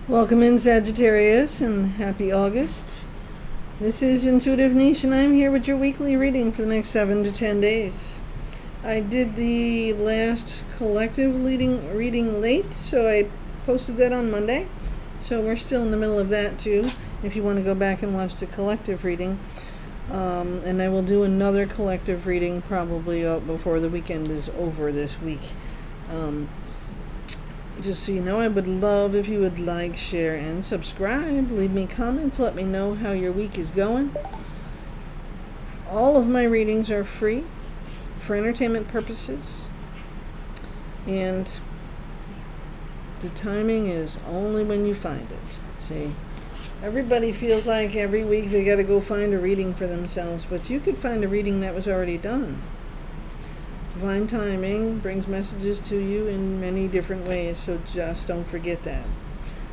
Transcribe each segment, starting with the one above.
Welcome in, Sagittarius, and happy August. This is Intuitive Niche, and I'm here with your weekly reading for the next 7 to 10 days. I did the last collective reading late, so I posted that on Monday. So we're still in the middle of that too, if you want to go back and watch the collective reading. And I will do another collective reading probably before the weekend is over this week. Just so you know, I would love if you would like, share, and subscribe. Leave me comments. Let me know how your week is going. All of my readings are free for entertainment purposes. And the timing is only when you find it. See, everybody feels like every week they got to go find a reading for themselves. But you could find a reading that was already done. Divine timing brings messages to you in many different ways, so just don't forget that.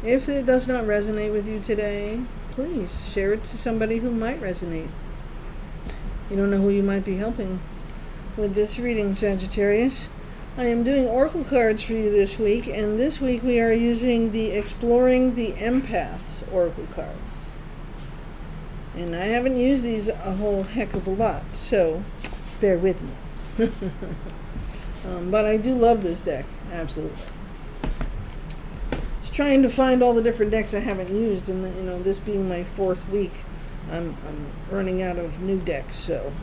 If it does not resonate with you today, please share it to somebody who might resonate. You don't know who you might be helping with this reading, Sagittarius. I am doing oracle cards for you this week, and this week we are using the Exploring the Empaths oracle cards. And I haven't used these a whole heck of a lot, so bear with me. But I do love this deck, absolutely. Just trying to find all the different decks I haven't used, and this being my 4th week, I'm running out of new decks. So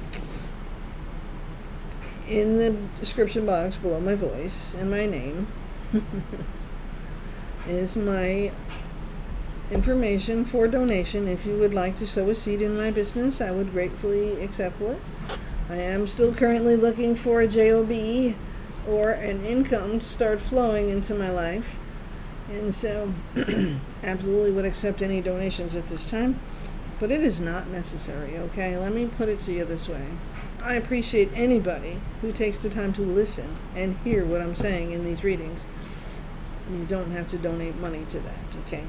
in the description box below my voice and my name is my information for donation. If you would like to sow a seed in my business, I would gratefully accept it. I am still currently looking for a job or an income to start flowing into my life. And so absolutely would accept any donations at this time. But it is not necessary, okay? Let me put it to you this way. I appreciate anybody who takes the time to listen and hear what I'm saying in these readings. You don't have to donate money to that, okay?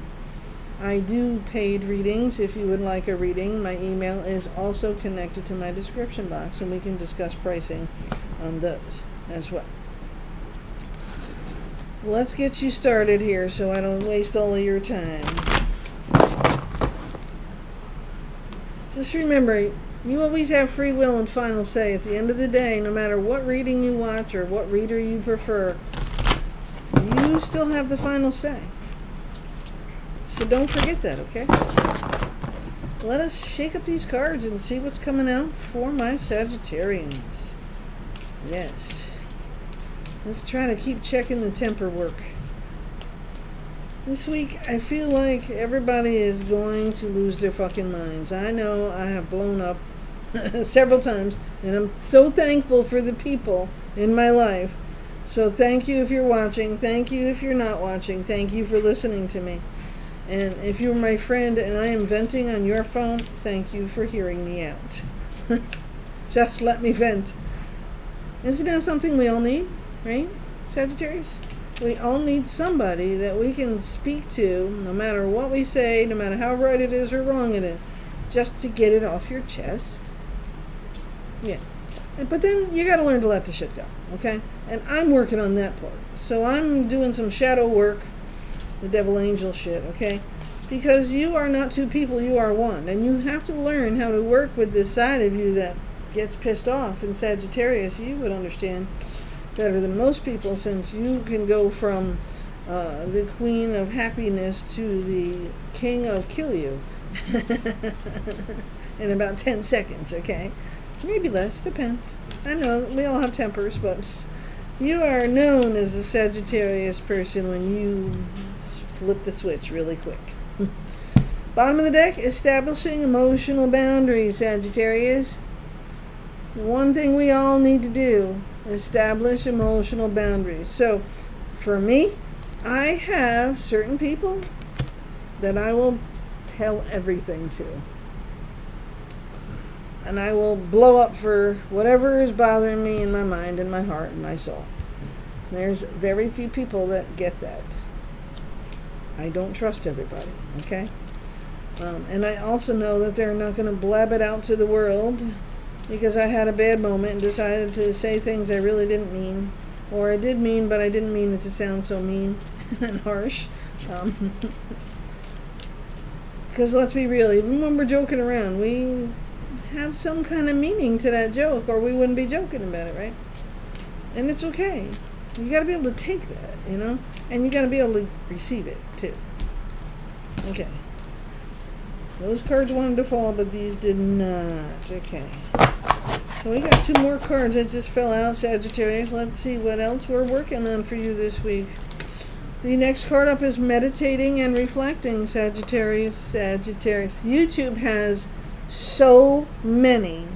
I do paid readings. If you would like a reading, my email is also connected to my description box, and we can discuss pricing on those as well. Let's get you started here so I don't waste all of your time. Just remember, you always have free will and final say. At the end of the day, no matter what reading you watch or what reader you prefer, you still have the final say. So don't forget that, okay? Let us shake up these cards and see what's coming out for my Sagittarians. Yes. Let's try to keep checking the temper work. This week, I feel like everybody is going to lose their fucking minds. I know I have blown up several times, and I'm so thankful for the people in my life. So thank you if you're watching. Thank you if you're not watching. Thank you for listening to me. And if you're my friend and I am venting on your phone, thank you for hearing me out. Just let me vent. Isn't that something we all need, right, Sagittarius? We all need somebody that we can speak to, no matter what we say, no matter how right it is or wrong it is, just to get it off your chest. Yeah. But then you got to learn to let the shit go, okay? And I'm working on that part. So I'm doing some shadow work, the devil angel shit, okay? Because you are not two people, you are one. And you have to learn how to work with this side of you that gets pissed off. In Sagittarius, you would understand better than most people, since you can go from the queen of happiness to the king of kill you in about 10 seconds, okay? Maybe less, depends. I know we all have tempers, but you are known as a Sagittarius person when you flip the switch really quick. Bottom of the deck, establishing emotional boundaries, Sagittarius. One thing we all need to do, establish emotional boundaries. So, for me, I have certain people that I will tell everything to. And I will blow up for whatever is bothering me in my mind and my heart and my soul. There's very few people that get that. I don't trust everybody, okay? And I also know that they're not going to blab it out to the world because I had a bad moment and decided to say things I really didn't mean. Or I did mean, but I didn't mean it to sound so mean. and harsh. Because let's be real, even when we're joking around, we have some kind of meaning to that joke, or we wouldn't be joking about it, right? And it's okay. You got to be able to take that, and you got to be able to receive it too. Okay. Those cards wanted to fall, but these did not. Okay. So we got 2 more cards that just fell out, Sagittarius. Let's see what else we're working on for you this week. The next card up is meditating and reflecting, Sagittarius. YouTube has so many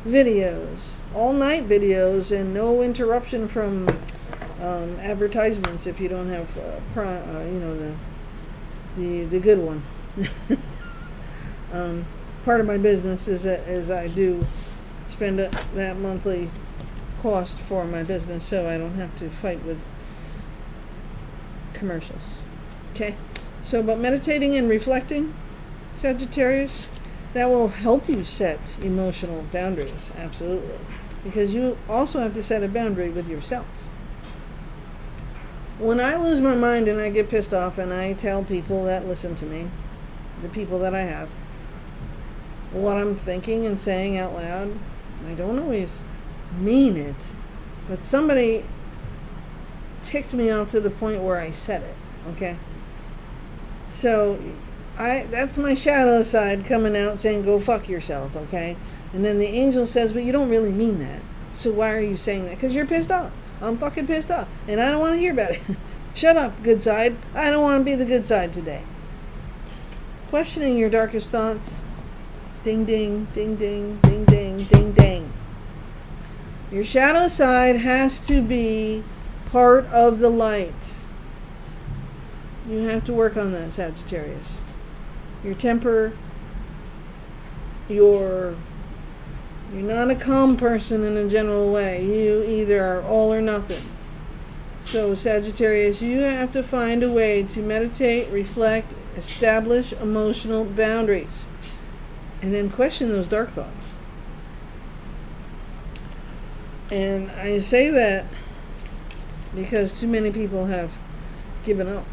videos, all night videos, and no interruption from advertisements if you don't have the good one. Part of my business is I do spend that monthly cost for my business, so I don't have to fight with commercials. Okay, so but meditating and reflecting, Sagittarius, that will help you set emotional boundaries, absolutely, because you also have to set a boundary with yourself. When I lose my mind and I get pissed off and I tell people that listen to me, the people that I have, what I'm thinking and saying out loud, I don't always mean it, but somebody ticked me off to the point where I said it, okay? So that's my shadow side coming out saying, go fuck yourself, okay? And then the angel says, but you don't really mean that. So why are you saying that? Because you're pissed off. I'm fucking pissed off. And I don't want to hear about it. Shut up, good side. I don't want to be the good side today. Questioning your darkest thoughts. Ding, ding, ding, ding, ding, ding, ding, ding. Your shadow side has to be part of the light. You have to work on that, Sagittarius. Your temper, you're not a calm person in a general way. You either are all or nothing. So, Sagittarius, you have to find a way to meditate, reflect, establish emotional boundaries, and then question those dark thoughts. And I say that because too many people have given up,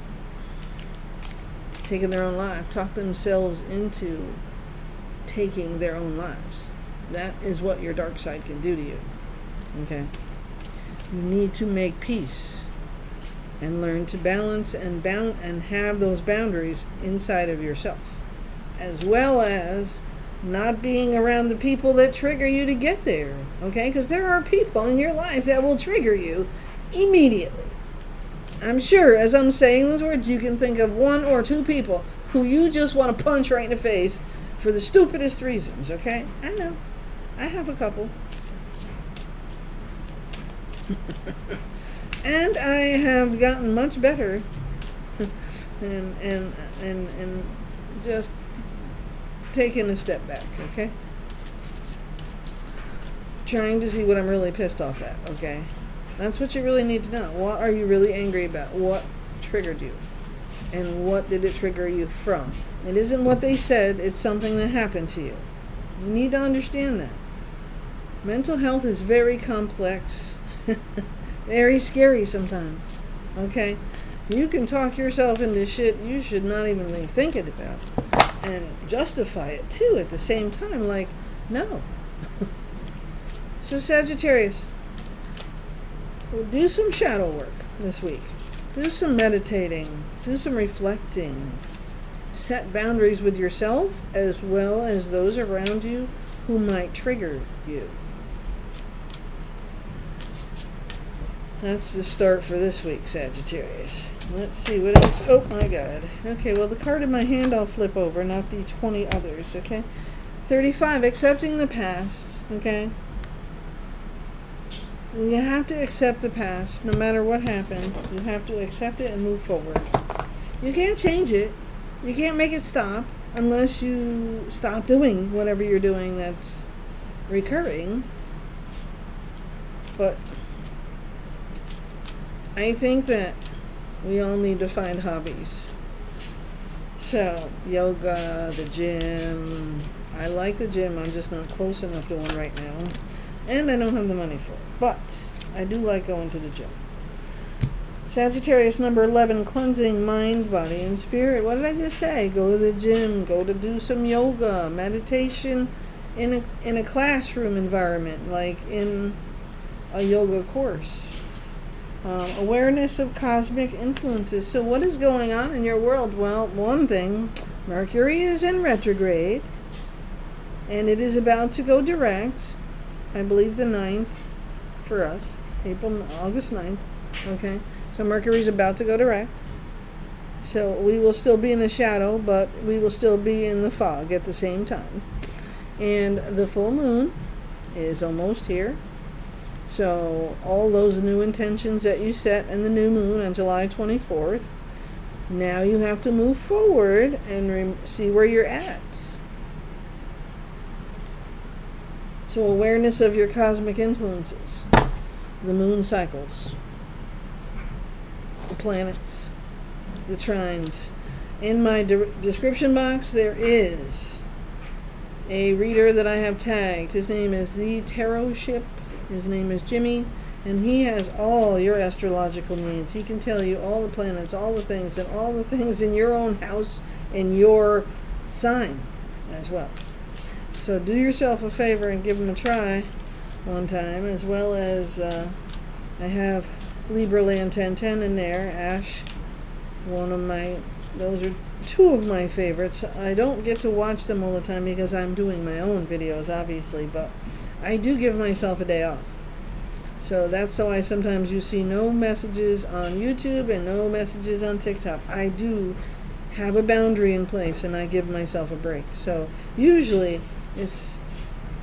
taken their own life, talked themselves into taking their own lives. That is what your dark side can do to you. Okay? You need to make peace and learn to balance and have those boundaries inside of yourself, as well as not being around the people that trigger you to get there. Okay? Because there are people in your life that will trigger you immediately. I'm sure as I'm saying those words, you can think of 1 or 2 people who you just want to punch right in the face for the stupidest reasons. Okay? I know. I have a couple. And I have gotten much better and just taking a step back, okay? Trying to see what I'm really pissed off at, okay? That's what you really need to know. What are you really angry about? What triggered you? And what did it trigger you from? It isn't what they said, it's something that happened to you. You need to understand that. Mental health is very complex, very scary sometimes, okay? You can talk yourself into shit you should not even be thinking about and justify it too at the same time, like, no. So Sagittarius, do some shadow work this week. Do some meditating, do some reflecting, set boundaries with yourself as well as those around you who might trigger you. That's the start for this week, Sagittarius. Let's see what else. Oh my God. Okay, well, the card in my hand I'll flip over, not the 20 others, okay? 35, accepting the past, okay? You have to accept the past, no matter what happened. You have to accept it and move forward. You can't change it. You can't make it stop unless you stop doing whatever you're doing that's recurring. But I think that we all need to find hobbies. So, yoga, the gym. I like the gym. I'm just not close enough to one right now. And I don't have the money for it. But I do like going to the gym. Sagittarius number 11, cleansing mind, body, and spirit. What did I just say? Go to the gym, go to do some yoga, meditation in a classroom environment, like in a yoga course. Awareness of cosmic influences. So what is going on in your world? Well, one thing, Mercury is in retrograde, and it is about to go direct, I believe the 9th for us, August 9th, okay? So Mercury's about to go direct. So we will still be in the shadow, but we will still be in the fog at the same time. And the full moon is almost here. So all those new intentions that you set in the new moon on July 24th, now you have to move forward and see where you're at. So awareness of your cosmic influences, the moon cycles, the planets, the trines. In my description box there is a reader that I have tagged. His name is The Tarot Ship. His name is Jimmy, and he has all your astrological needs. He can tell you all the planets, all the things, and all the things in your own house and your sign as well. So do yourself a favor and give him a try one time, as well as I have Libra Land 1010 in there, Ash, those are two of my favorites. I don't get to watch them all the time because I'm doing my own videos, obviously, but I do give myself a day off. So that's why sometimes you see no messages on YouTube and no messages on TikTok. I do have a boundary in place and I give myself a break. So usually it's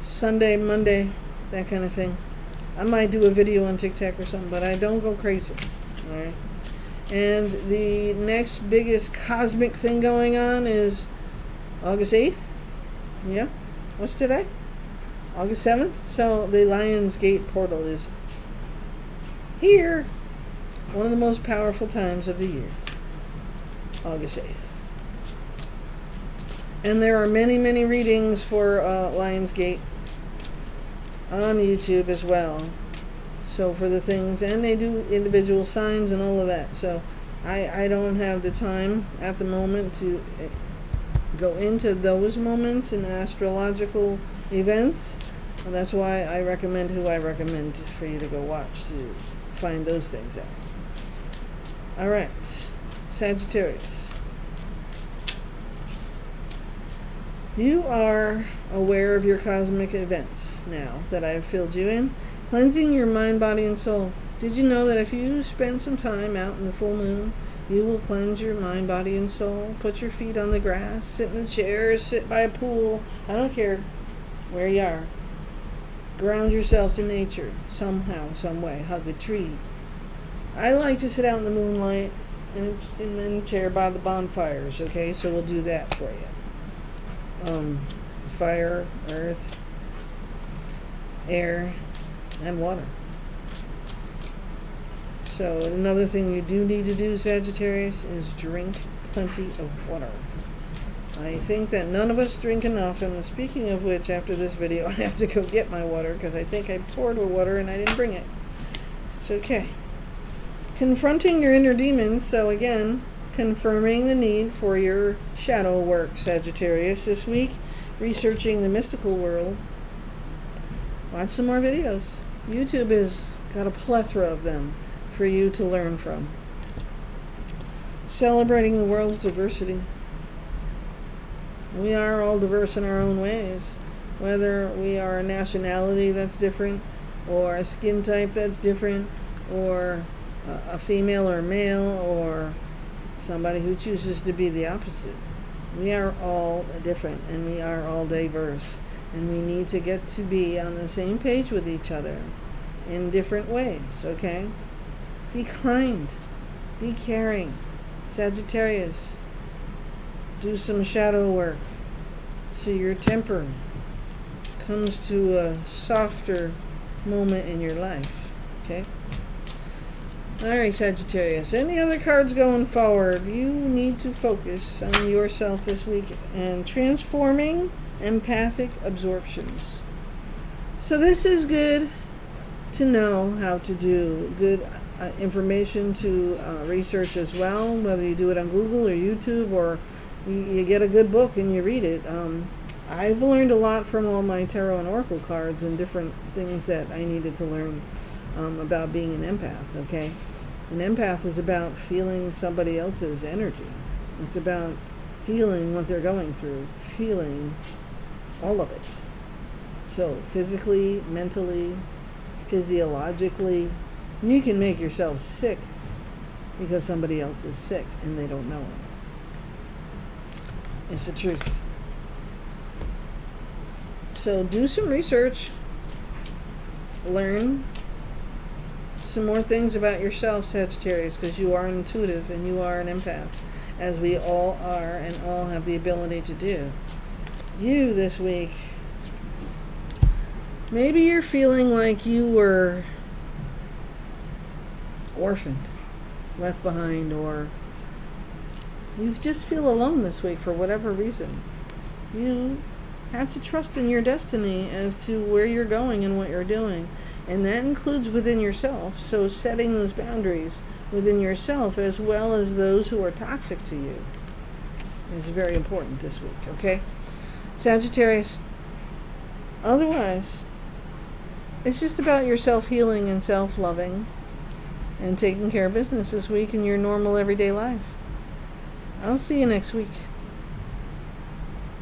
Sunday, Monday, that kind of thing. I might do a video on TikTok or something, but I don't go crazy. All right. And the next biggest cosmic thing going on is August 8th. Yeah. What's today? August 7th. So the Lionsgate portal is here. One of the most powerful times of the year. August 8th. And there are many, many readings for Lionsgate on YouTube as well. So for the things, and they do individual signs and all of that. So I don't have the time at the moment to go into those moments in astrological events. And that's why I recommend who I recommend for you to go watch to find those things out. All right, Sagittarius. You are aware of your cosmic events now that I've filled you in. Cleansing your mind, body, and soul. Did you know that if you spend some time out in the full moon, you will cleanse your mind, body, and soul? Put your feet on the grass, sit in a chair, sit by a pool. I don't care where you are. Ground yourself to nature somehow, some way. Hug a tree. I like to sit out in the moonlight in a chair by the bonfires, okay? So we'll do that for you. Fire, earth, air, and water. So another thing you do need to do, Sagittarius, is drink plenty of water. I think that none of us drink enough, and speaking of which, after this video I have to go get my water because I think I poured water and I didn't bring it. It's okay. Confronting your inner demons. So again, confirming the need for your shadow work, Sagittarius, this week. Researching the mystical world. Watch some more videos. YouTube has got a plethora of them for you to learn from. Celebrating the world's diversity. We are all diverse in our own ways. Whether we are a nationality that's different, or a skin type that's different, or a female or male, or somebody who chooses to be the opposite. We are all different and we are all diverse, and we need to get to be on the same page with each other in different ways, okay? Be kind, be caring. Sagittarius, do some shadow work so your temper comes to a softer moment in your life, okay? Alright, Sagittarius. Any other cards going forward? You need to focus on yourself this week and transforming empathic absorptions. So this is good to know how to do. Good information to research as well, whether you do it on Google or YouTube, or you get a good book and you read it. I've learned a lot from all my tarot and oracle cards and different things that I needed to learn about being an empath, okay? An empath is about feeling somebody else's energy. It's about feeling what they're going through, feeling all of it. So physically, mentally, physiologically, you can make yourself sick because somebody else is sick and they don't know it. It's the truth. So do some research, learn some more things about yourself, Sagittarius, because you are intuitive and you are an empath, as we all are and all have the ability to do. You this week, maybe you're feeling like you were orphaned, left behind, or you just feel alone this week for whatever reason. You have to trust in your destiny as to where you're going and what you're doing. And that includes within yourself. So setting those boundaries within yourself as well as those who are toxic to you is very important this week, okay? Sagittarius, otherwise, it's just about your self-healing and self-loving and taking care of business this week in your normal everyday life. I'll see you next week.